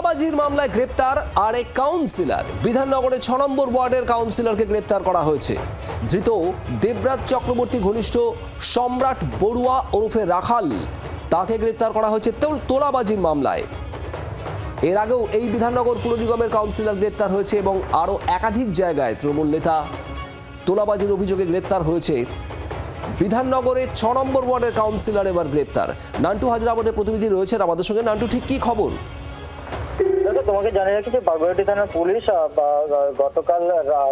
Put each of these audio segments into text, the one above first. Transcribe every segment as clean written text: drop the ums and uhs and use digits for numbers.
তোলাবাজির মামলায় গ্রেপ্তার আরেক কাউন্সিলর। বিধাননগরে 6 নম্বর ওয়ার্ডের কাউন্সিলরকে গ্রেপ্তার করা হয়েছে। ধৃত দেবরাজ চক্রবর্তী ঘনিষ্ঠ সম্রাট বড়ুয়া ওরফে রাখাল, তাকে গ্রেপ্তার করা হয়েছে তোলাবাজির মামলায়। এর আগেও এই বিধাননগর পুর নিগমের কাউন্সিলর গ্রেপ্তার হয়েছে এবং আরও একাধিক জায়গায় তৃণমূল নেতা তোলাবাজির অভিযোগে গ্রেপ্তার হয়েছে। বিধাননগরে 6 নম্বর ওয়ার্ডের কাউন্সিলর এবার গ্রেপ্তার। নান্টু হাজরা আমাদের প্রতিনিধি রয়েছেন আমাদের সঙ্গে। নান্টু, ঠিক কি খবর? তোমাকে জানিয়ে রাখি যে বাগুইআটি থানার পুলিশ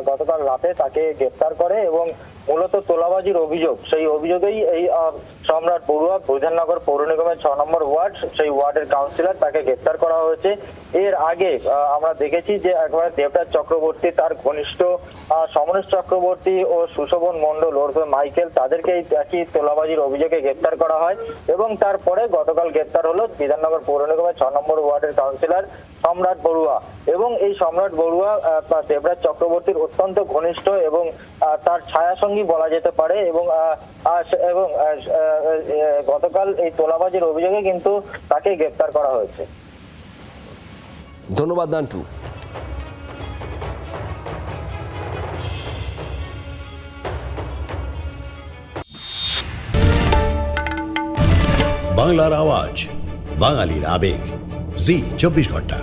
গতকাল রাতে তাকে গ্রেপ্তার করে এবং মূলত তোলাবাজির অভিযোগ, সেই অভিযোগেই এই সম্রাট বড়ুয়া বিধাননগর পৌর নিগমের 6 নম্বর ওয়ার্ড, সেই ওয়ার্ডের কাউন্সিলর, তাকে গ্রেপ্তার করা হয়েছে। এর আগে আমরা দেখেছি যে একবার দেবরাজ চক্রবর্তী, তার ঘনিষ্ঠ সমরেশ চক্রবর্তী ও সুশোভন মণ্ডল ওরফে মাইকেল, তাদেরকে একই তোলাবাজির অভিযোগে গ্রেপ্তার করা হয় এবং তারপরে গতকাল গ্রেপ্তার হলো বিধাননগর পৌর নিগমের 6 নম্বর ওয়ার্ডের কাউন্সিলর সম্রাট বড়ুয়া। এবং এই সম্রাট বড়ুয়া দেবরাজ চক্রবর্তীর অত্যন্ত ঘনিষ্ঠ এবং তার ছায়াসঙ্গী বলা যেতে পারে এবং গতকাল এই তোলাবাজির অভিযোগে কিন্তু তাকে গ্রেপ্তার করা হয়েছে। ধন্যবাদ নান্টু। বাংলার আওয়াজ, বাঙালির আবেগ, জি 24 ঘন্টা।